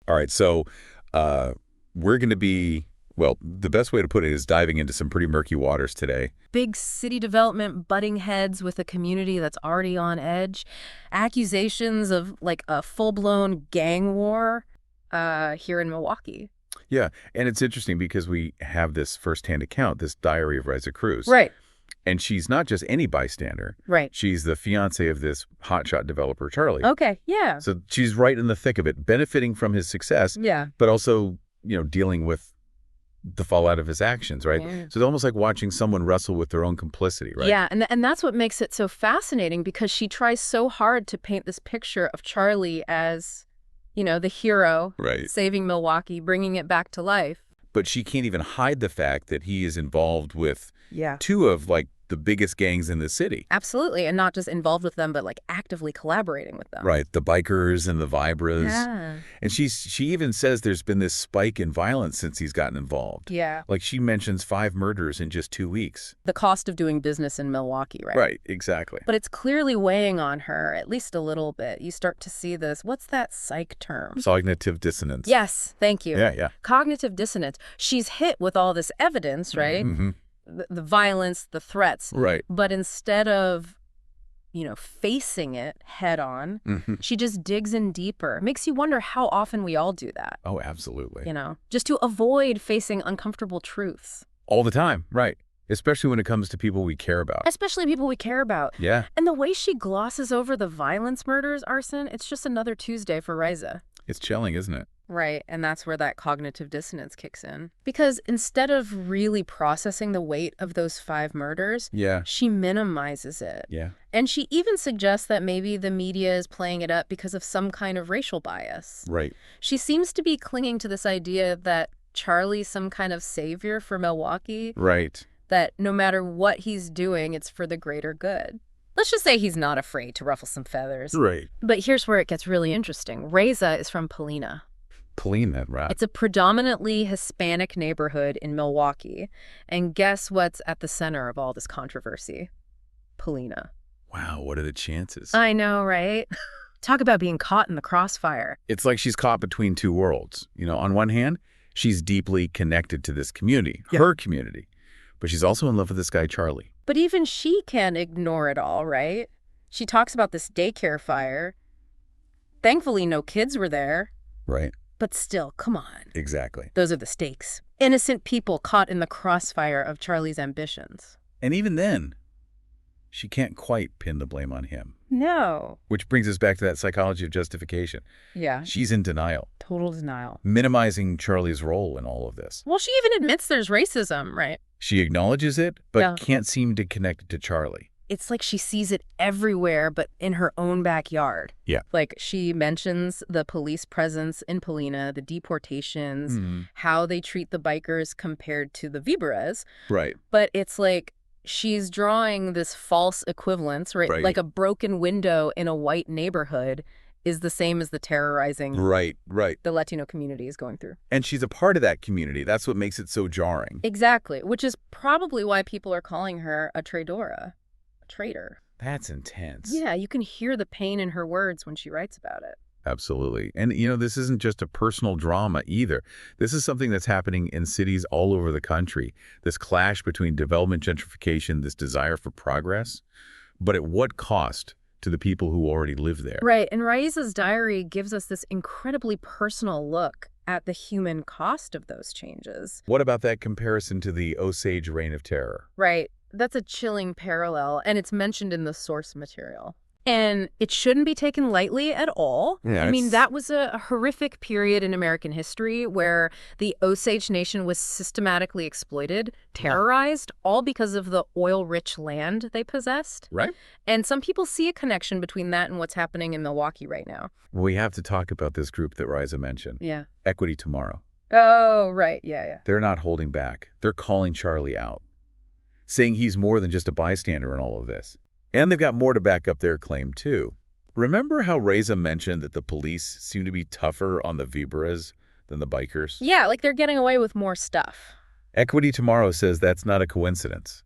All right, so we're going to be, well, the best way to put it is diving into some pretty murky waters today. Big city development butting heads with a community that's already on edge. Accusations of like a full-blown gang war here in Milwaukee. Yeah, and it's interesting because we have this firsthand account, this diary of Raiza Cruz. Right. And she's not just any bystander. Right. She's the fiance of this hotshot developer, Charlie. Okay, yeah. So she's right in the thick of it, benefiting from his success, Yeah. but also, dealing with the fallout of his actions, right? Yeah. So it's almost like watching someone wrestle with their own complicity, right? Yeah, and that's what makes it so fascinating, because she tries so hard to paint this picture of Charlie as, the hero, Right. saving Milwaukee, bringing it back to life. But she can't even hide the fact that he is involved with Yeah. two of, the biggest gangs in the city. Absolutely, and not just involved with them, but actively collaborating with them. Right, the bikers and the vibras. Yeah. And she even says there's been this spike in violence since he's gotten involved. Yeah. She mentions 5 murders in just 2 weeks. The cost of doing business in Milwaukee, right? Right, exactly. But it's clearly weighing on her, at least a little bit. You start to see this. What's that psych term? Cognitive dissonance. Yes, thank you. Yeah. Cognitive dissonance. She's hit with all this evidence, right? Mm-hmm. The violence, the threats. Right. But instead of, facing it head on, Mm-hmm. she just digs in deeper. Makes you wonder how often we all do that. Oh, absolutely. Just to avoid facing uncomfortable truths. All the time, right. Especially when it comes to people we care about. Especially people we care about. Yeah. And the way she glosses over the violence, murders, arson, it's just another Tuesday for Raiza. It's chilling, isn't it? Right, and that's where that cognitive dissonance kicks in. Because instead of really processing the weight of those 5 murders, Yeah. she minimizes it. Yeah. And she even suggests that maybe the media is playing it up because of some kind of racial bias. Right. She seems to be clinging to this idea that Charlie's some kind of savior for Milwaukee, Right. that no matter what he's doing, it's for the greater good. Let's just say he's not afraid to ruffle some feathers. Right. But here's where it gets really interesting. Raiza is from Polina. Polina, right. It's a predominantly Hispanic neighborhood in Milwaukee. And guess what's at the center of all this controversy? Polina. Wow, what are the chances? I know, right? Talk about being caught in the crossfire. It's like she's caught between 2 worlds. On one hand, she's deeply connected to this community, her community. But she's also in love with this guy, Charlie. But even she can't ignore it all, right? She talks about this daycare fire. Thankfully, no kids were there. Right. But still, come on. Exactly. Those are the stakes. Innocent people caught in the crossfire of Charlie's ambitions. And even then, she can't quite pin the blame on him. No. Which brings us back to that psychology of justification. Yeah. She's in denial, Total denial. minimizing Charlie's role in all of this. Well, she even admits there's racism, right? She acknowledges it, but Yeah. can't seem to connect it to Charlie. It's like she sees it everywhere, but in her own backyard. Yeah. She mentions the police presence in Polina, the deportations, how they treat the bikers compared to the Vibras. Right. But it's like she's drawing this false equivalence, right? Right. Like a broken window in a white neighborhood is the same as the terrorizing Right. the Latino community is going through. And she's a part of that community. That's what makes it so jarring. Exactly, which is probably why people are calling her a traidora. Traitor. That's intense. Yeah, you can hear the pain in her words when she writes about it. Absolutely. And, this isn't just a personal drama either. This is something that's happening in cities all over the country. This clash between development gentrification, this desire for progress, but at what cost to the people who already live there? Right, and Raiza's diary gives us this incredibly personal look at the human cost of those changes. What about that comparison to the Osage Reign of Terror? Right. That's a chilling parallel, and it's mentioned in the source material. And it shouldn't be taken lightly at all. Yeah, I mean, that was a horrific period in American history where the Osage Nation was systematically exploited, terrorized, all because of the oil-rich land they possessed. Right. And some people see a connection between that and what's happening in Milwaukee right now. Well, we have to talk about this group that Raiza mentioned. Yeah. Equity Tomorrow. Oh, right. Yeah. They're not holding back. They're calling Charlie out, saying he's more than just a bystander in all of this. And they've got more to back up their claim, too. Remember how Raiza mentioned that the police seem to be tougher on the Vibras than the bikers? Yeah, they're getting away with more stuff. Equity Tomorrow says that's not a coincidence.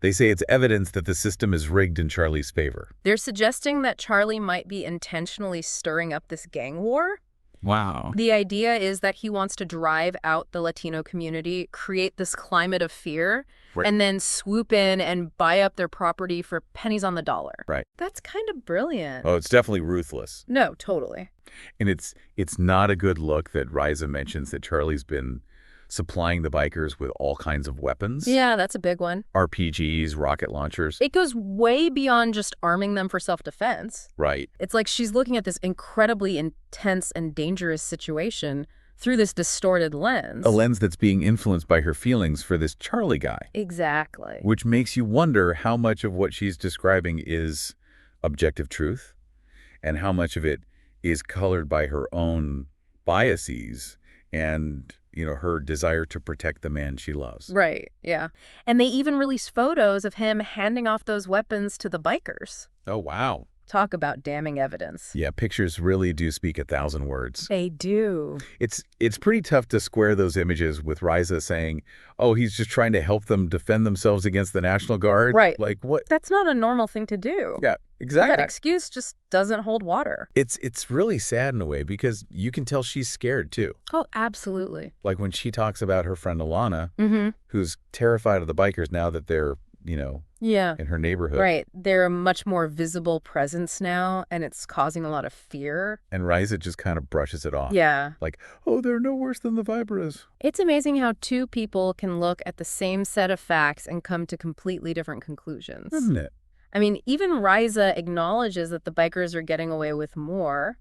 They say it's evidence that the system is rigged in Charlie's favor. They're suggesting that Charlie might be intentionally stirring up this gang war. Wow. The idea is that he wants to drive out the Latino community, create this climate of fear, Right. and then swoop in and buy up their property for pennies on the dollar. Right. That's kind of brilliant. Oh, it's definitely ruthless. No, totally. And it's not a good look that Raiza mentions that Charlie's been supplying the bikers with all kinds of weapons. Yeah, that's a big one. RPGs, rocket launchers. It goes way beyond just arming them for self-defense. Right. It's like she's looking at this incredibly intense and dangerous situation through this distorted lens. A lens that's being influenced by her feelings for this Charlie guy. Exactly. Which makes you wonder how much of what she's describing is objective truth and how much of it is colored by her own biases and, her desire to protect the man she loves. Right, yeah. And they even released photos of him handing off those weapons to the bikers. Oh, wow. Talk about damning evidence. Yeah, pictures really do speak 1,000 words. They do. It's pretty tough to square those images with Raiza saying, oh, he's just trying to help them defend themselves against the National Guard. Right. Like, what? That's not a normal thing to do. Yeah, exactly. That excuse just doesn't hold water. It's really sad in a way because you can tell she's scared, too. Oh, absolutely. Like when she talks about her friend Alana, Mm-hmm. who's terrified of the bikers now that they're, Yeah. in her neighborhood. Right. They're a much more visible presence now, and it's causing a lot of fear. And Raiza just kind of brushes it off. Yeah. Like, oh, they're no worse than the Vibras. It's amazing how two people can look at the same set of facts and come to completely different conclusions. Isn't it? I mean, even Raiza acknowledges that the bikers are getting away with more,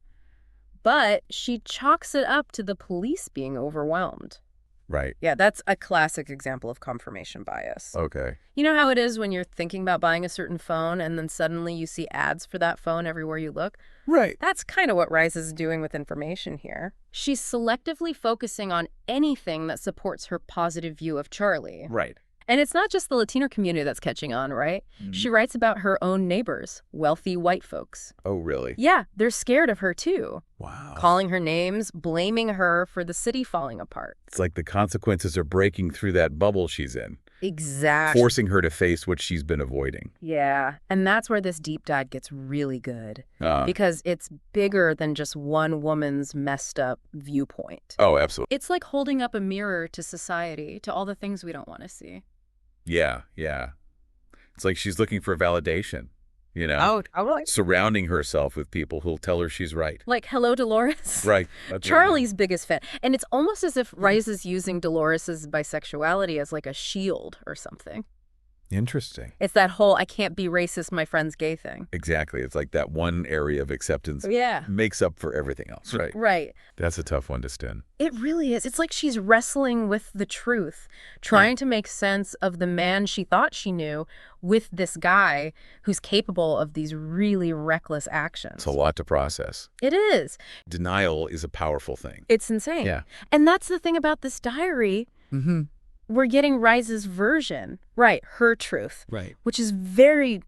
but she chalks it up to the police being overwhelmed. Right. Yeah, that's a classic example of confirmation bias. Okay. You know how it is when you're thinking about buying a certain phone and then suddenly you see ads for that phone everywhere you look? Right. That's kind of what Raiza's doing with information here. She's selectively focusing on anything that supports her positive view of Charlie. Right. And it's not just the Latino community that's catching on, right? Mhm. She writes about her own neighbors, wealthy white folks. Oh, really? Yeah, they're scared of her too, Wow. calling her names, blaming her for the city falling apart. It's like the consequences are breaking through that bubble she's in, Exactly. forcing her to face what she's been avoiding. Yeah, and that's where this deep dive gets really good, Uh, because it's bigger than just one woman's messed up viewpoint. oh, absolutely. It's like holding up a mirror to society, to all the things we don't want to see. Yeah, yeah. It's like she's looking for validation, Totally. surrounding herself with people who'll tell her she's right. Like, hello, Dolores. Right. That's what- Charlie's biggest fan. And it's almost as if Raiza's using Dolores's bisexuality as like a shield or something. Interesting. It's that whole I can't be racist, my friend's gay thing. Exactly. It's like that one area of acceptance Yeah. makes up for everything else. Right. Right. That's a tough one to stand. It really is. It's like she's wrestling with the truth, trying to make sense of the man she thought she knew with this guy who's capable of these really reckless actions. It's a lot to process. It is. Denial is a powerful thing. It's insane. Yeah. And that's the thing about this diary. Mm-hmm. We're getting Raiza's version, right, her truth, Right. which is very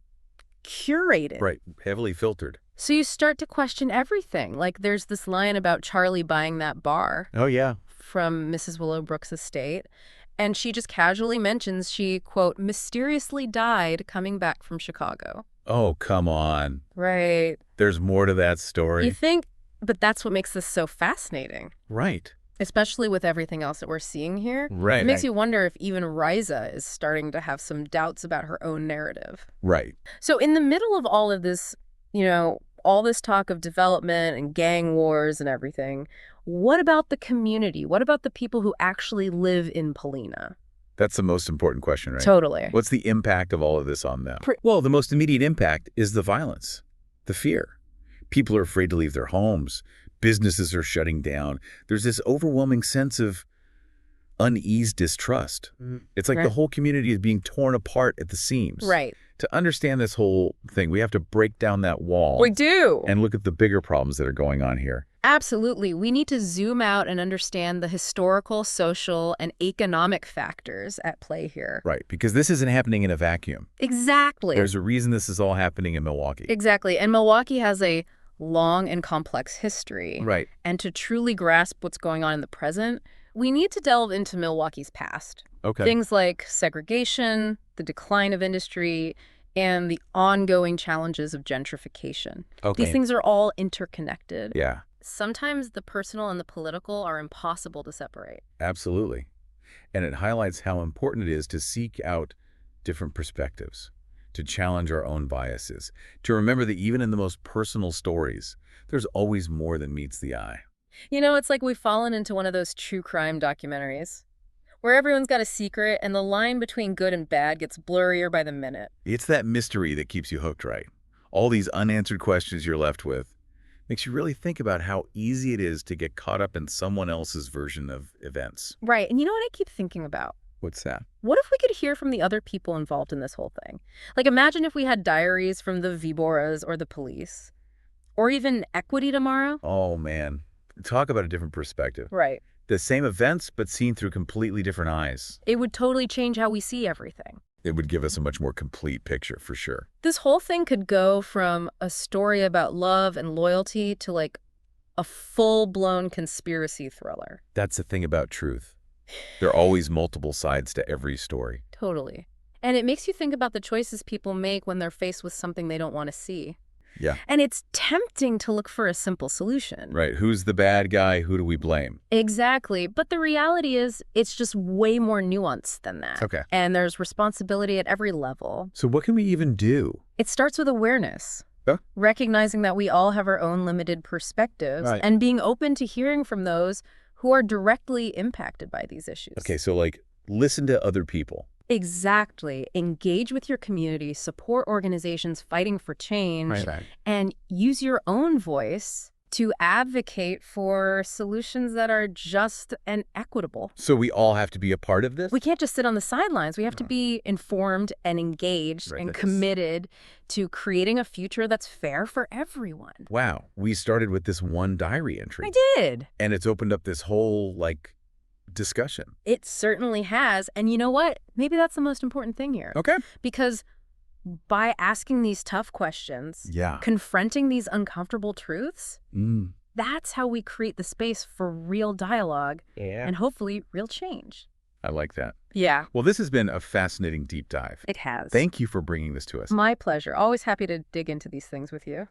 curated. Right. Heavily filtered. So you start to question everything. Like there's this line about Charlie buying that bar Oh, yeah. from Mrs. Willowbrook's estate, and she just casually mentions she, quote, mysteriously died coming back from Chicago. Oh, come on. Right. There's more to that story. You think, but that's what makes this so fascinating, Right. especially with everything else that we're seeing here. Right. It makes you wonder if even Raiza is starting to have some doubts about her own narrative. Right. So in the middle of all of this, all this talk of development and gang wars and everything, what about the community? What about the people who actually live in Polina? That's the most important question, right? Totally. What's the impact of all of this on them? Well, the most immediate impact is the violence, the fear. People are afraid to leave their homes. Businesses are shutting down. There's this overwhelming sense of uneased distrust. It's like Right. the whole community is being torn apart at the seams. Right. To understand this whole thing, we have to break down that wall We do. and look at the bigger problems that are going on here. Absolutely. We need to zoom out and understand the historical, social, and economic factors at play here. Right, because this isn't happening in a vacuum. Exactly. There's a reason this is all happening in Milwaukee. Exactly. And Milwaukee has a long and complex history. Right. And to truly grasp what's going on in the present, we need to delve into Milwaukee's past. Okay. Things like segregation, the decline of industry, and the ongoing challenges of gentrification. Okay. These things are all interconnected. Yeah. sometimes the personal and the political are impossible to separate. Absolutely. And it highlights how important it is to seek out different perspectives, to challenge our own biases, to remember that even in the most personal stories, there's always more than meets the eye. It's like we've fallen into one of those true crime documentaries where everyone's got a secret and the line between good and bad gets blurrier by the minute. It's that mystery that keeps you hooked, right? All these unanswered questions you're left with makes you really think about how easy it is to get caught up in someone else's version of events. Right. And you know what I keep thinking about? What's that? What if we could hear from the other people involved in this whole thing? Like, imagine if we had diaries from the Viboras or the police, or even Equity tomorrow. Oh, man. Talk about a different perspective. Right. The same events, but seen through completely different eyes. It would totally change how we see everything. It would give us a much more complete picture, for sure. This whole thing could go from a story about love and loyalty to, like, a full-blown conspiracy thriller. That's the thing about truth. There are always multiple sides to every story. Totally. And it makes you think about the choices people make when they're faced with something they don't want to see. Yeah. And it's tempting to look for a simple solution. Right. Who's the bad guy? Who do we blame? Exactly. But the reality is it's just way more nuanced than that. Okay. And there's responsibility at every level. So what can we even do? It starts with awareness. Huh? Recognizing that we all have our own limited perspectives and being open to hearing from those who are directly impacted by these issues. Okay, so like listen to other people. Exactly. Engage with your community, support organizations fighting for change, and use your own voice to advocate for solutions that are just and equitable. So we all have to be a part of this? We can't just sit on the sidelines. We have to be informed and engaged and committed to creating a future that's fair for everyone. Wow. We started with this one diary entry. I did. And it's opened up this whole, discussion. It certainly has. And you know what? Maybe that's the most important thing here. Okay. Because by asking these tough questions, confronting these uncomfortable truths, that's how we create the space for real dialogue and hopefully real change. I like that. Yeah. Well, this has been a fascinating deep dive. It has. Thank you for bringing this to us. My pleasure. Always happy to dig into these things with you.